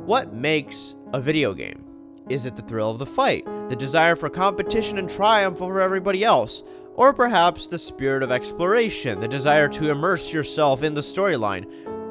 What makes a video game? Is it the thrill of the fight, the desire for competition and triumph over everybody else, or perhaps the spirit of exploration, the desire to immerse yourself in the storyline?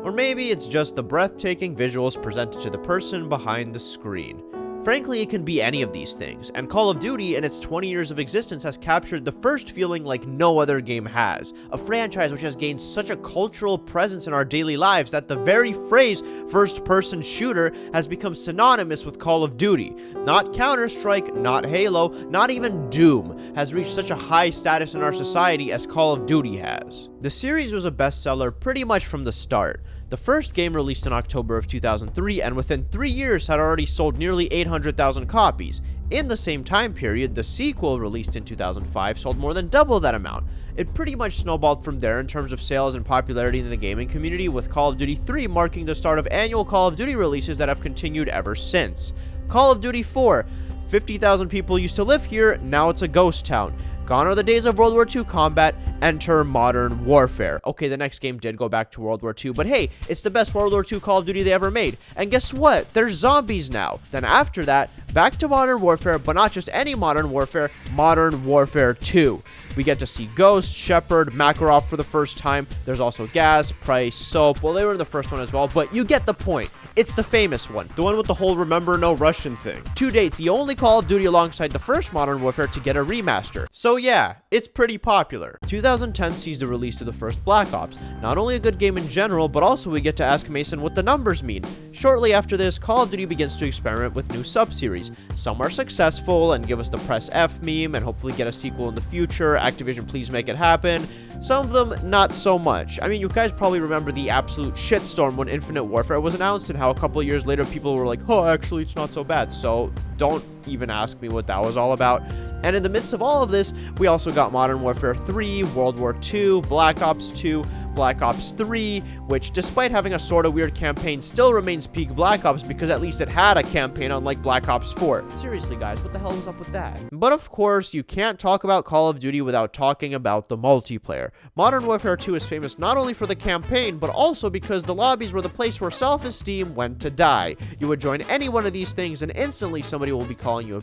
Or maybe it's just the breathtaking visuals presented to the person behind the screen. Frankly, it can be any of these things, and Call of Duty in its 20 years of existence has captured the first feeling like no other game has, a franchise which has gained such a cultural presence in our daily lives that the very phrase first-person shooter has become synonymous with Call of Duty. Not Counter-Strike, not Halo, not even Doom has reached such a high status in our society as Call of Duty has. The series was a bestseller pretty much from the start. The first game released in October of 2003, and within 3 years had already sold nearly 800,000 copies. In the same time period, the sequel, released in 2005, sold more than double that amount. It pretty much snowballed from there in terms of sales and popularity in the gaming community, with Call of Duty 3 marking the start of annual Call of Duty releases that have continued ever since. Call of Duty 4. 50,000 people used to live here, now it's a ghost town. Gone are the days of World War II combat, enter Modern Warfare. Okay, the next game did go back to World War II, but hey, it's the best World War II Call of Duty they ever made. And guess what? There's zombies now. Then after that, back to Modern Warfare, but not just any Modern Warfare, Modern Warfare 2. We get to see Ghost, Shepard, Makarov for the first time. There's also Gas, Price, Soap. Well, they were in the first one as well, but you get the point. It's the famous one, the one with the whole remember no Russian thing. To date, the only Call of Duty alongside the first Modern Warfare to get a remaster. So yeah, it's pretty popular. 2010 sees the release of the first Black Ops. Not only a good game in general, but also we get to ask Mason what the numbers mean. Shortly after this, Call of Duty begins to experiment with new sub-series. Some are successful and give us the press F meme and hopefully get a sequel in the future. Activision, please make it happen. Some of them, not so much. I mean, you guys probably remember the absolute shitstorm when Infinite Warfare was announced and how a couple of years later people were like, oh, actually, it's not so bad. So don't even ask me what that was all about. And in the midst of all of this, we also got Modern Warfare 3, World War II, Black Ops 2, Black Ops 3, which despite having a sort of weird campaign still remains peak Black Ops because at least it had a campaign unlike Black Ops 4. Seriously guys, what the hell was up with that? But of course, you can't talk about Call of Duty without talking about the multiplayer. Modern Warfare 2 is famous not only for the campaign, but also because the lobbies were the place where self-esteem went to die. You would join any one of these things and instantly somebody will be calling you a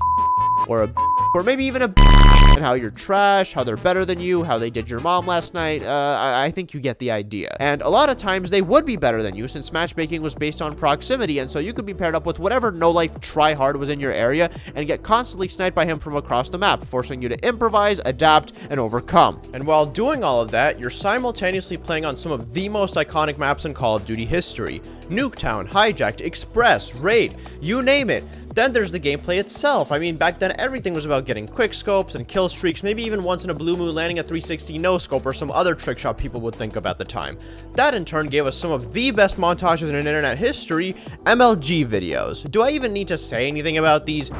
or maybe even a and how you're trash, how they're better than you, how they did your mom last night. I think you get the idea. And a lot of times they would be better than you since matchmaking was based on proximity, and so you could be paired up with whatever no-life tryhard was in your area and get constantly sniped by him from across the map, forcing you to improvise, adapt, and overcome. And while doing all of that, you're simultaneously playing on some of the most iconic maps in Call of Duty history. Nuketown, Hijacked, Express, Raid, you name it. Then there's the gameplay itself. I mean, back then everything was about getting quick scopes and kill streaks, maybe even once in a blue moon landing a 360 no scope or some other trick shot people would think of at the time. That in turn gave us some of the best montages in internet history, MLG videos. Do I even need to say anything about these?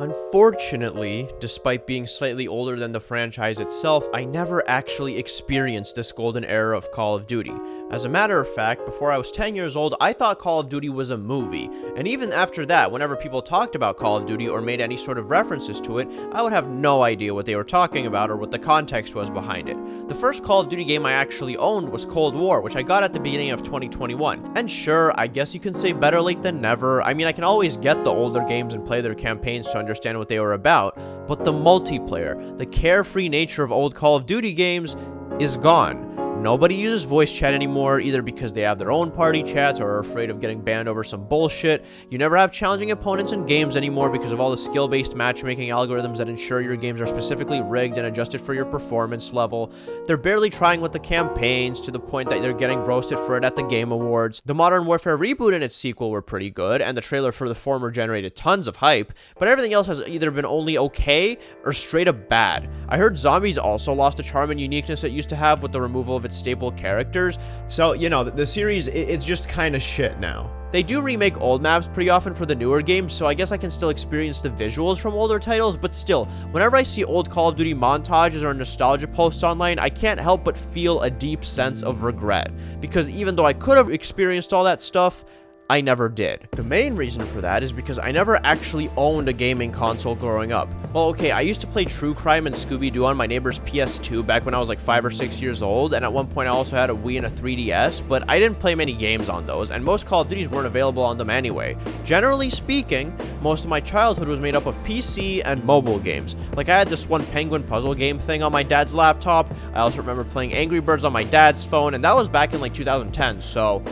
Unfortunately, despite being slightly older than the franchise itself, I never actually experienced this golden era of Call of Duty. As a matter of fact, before I was 10 years old, I thought Call of Duty was a movie, and even after that, whenever people talked about Call of Duty or made any sort of references to it, I would have no idea what they were talking about or what the context was behind it. The first Call of Duty game I actually owned was Cold War, which I got at the beginning of 2021. And sure, I guess you can say better late than never. I mean, I can always get the older games and play their campaigns to understand what they were about, but the multiplayer, the carefree nature of old Call of Duty games is gone. Nobody uses voice chat anymore, either because they have their own party chats or are afraid of getting banned over some bullshit. You never have challenging opponents in games anymore because of all the skill-based matchmaking algorithms that ensure your games are specifically rigged and adjusted for your performance level. They're barely trying with the campaigns to the point that they're getting roasted for it at the Game Awards. The Modern Warfare reboot and its sequel were pretty good, and the trailer for the former generated tons of hype, but everything else has either been only okay or straight up bad. I heard Zombies also lost the charm and uniqueness it used to have with the removal of its staple characters, so you know, the series, it's just kind of shit now. They do remake old maps pretty often for the newer games, so I guess I can still experience the visuals from older titles, but still, whenever I see old Call of Duty montages or nostalgia posts online, I can't help but feel a deep sense of regret, because even though I could have experienced all that stuff, I never did. The main reason for that is because I never actually owned a gaming console growing up. Well, okay, I used to play True Crime and Scooby-Doo on my neighbor's PS2 back when I was like 5 or 6 years old, and at one point I also had a Wii and a 3DS, but I didn't play many games on those, and most Call of Duties weren't available on them anyway. Generally speaking, most of my childhood was made up of PC and mobile games. Like, I had this one penguin puzzle game thing on my dad's laptop. I also remember playing Angry Birds on my dad's phone, and that was back in like 2010, so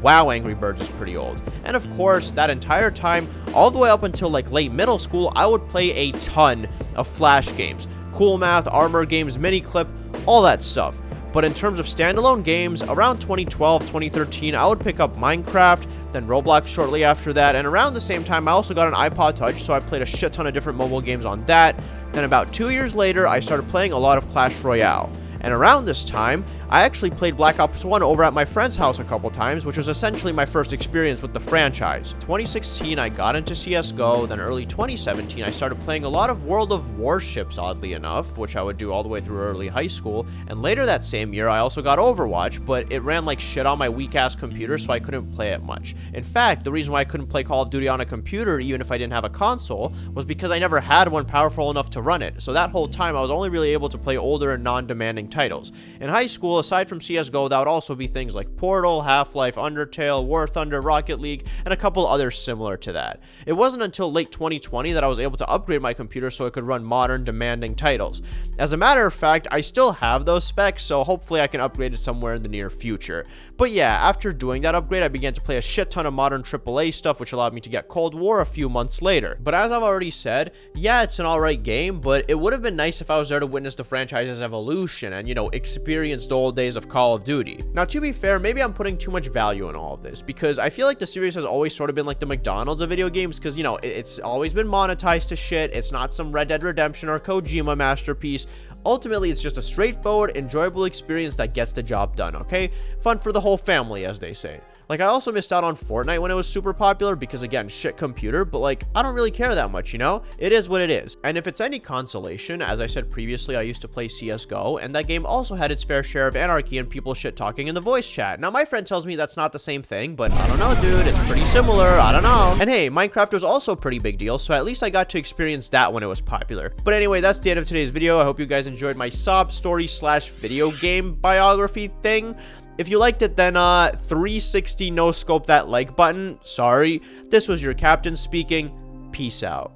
wow, Angry Birds is pretty old. And of course, that entire time, all the way up until like late middle school, I would play a ton of Flash games. Cool Math, Armor games, Miniclip, all that stuff. But in terms of standalone games, around 2012, 2013, I would pick up Minecraft, then Roblox shortly after that, and around the same time, I also got an iPod Touch, so I played a shit ton of different mobile games on that. Then about 2 years later, I started playing a lot of Clash Royale. And around this time, I actually played Black Ops 1 over at my friend's house a couple times, which was essentially my first experience with the franchise. 2016, I got into CSGO, then early 2017, I started playing a lot of World of Warships, oddly enough, which I would do all the way through early high school, and later that same year, I also got Overwatch, but it ran like shit on my weak-ass computer, so I couldn't play it much. In fact, the reason why I couldn't play Call of Duty on a computer, even if I didn't have a console, was because I never had one powerful enough to run it, so that whole time, I was only really able to play older and non-demanding titles. In high school, aside from CSGO, that would also be things like Portal, Half-Life, Undertale, War Thunder, Rocket League, and a couple others similar to that. It wasn't until late 2020 that I was able to upgrade my computer so it could run modern, demanding titles. As a matter of fact, I still have those specs, so hopefully I can upgrade it somewhere in the near future. But yeah, after doing that upgrade, I began to play a shit ton of modern AAA stuff, which allowed me to get Cold War a few months later. But as I've already said, yeah, it's an alright game, but it would have been nice if I was there to witness the franchise's evolution and, you know, experience the old days of Call of Duty. Now, to be fair, maybe I'm putting too much value in all of this, because I feel like the series has always sort of been like the McDonald's of video games, because, you know, it's always been monetized to shit. It's not some Red Dead Redemption or Kojima masterpiece. Ultimately, it's just a straightforward, enjoyable experience that gets the job done, okay? Fun for the whole family, as they say. Like, I also missed out on Fortnite when it was super popular because, again, shit computer, but, like, I don't really care that much, you know? It is what it is. And if it's any consolation, as I said previously, I used to play CSGO, and that game also had its fair share of anarchy and people shit-talking in the voice chat. Now, my friend tells me that's not the same thing, but I don't know, dude. It's pretty similar. I don't know. And hey, Minecraft was also a pretty big deal, so at least I got to experience that when it was popular. But anyway, that's the end of today's video. I hope you guys enjoyed my sob story slash video game biography thing. If you liked it, then 360 no scope that like button. Sorry. This was your captain speaking. Peace out.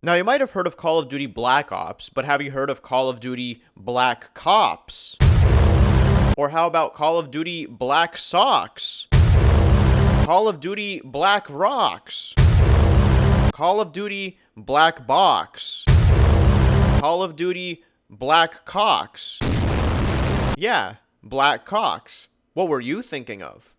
Now, you might have heard of Call of Duty Black Ops, but have you heard of Call of Duty Black Cops? Or how about Call of Duty Black Socks? Call of Duty Black Rocks? Call of Duty Black Box? Call of Duty Black Cocks? Yeah. Black Cocks. What were you thinking of?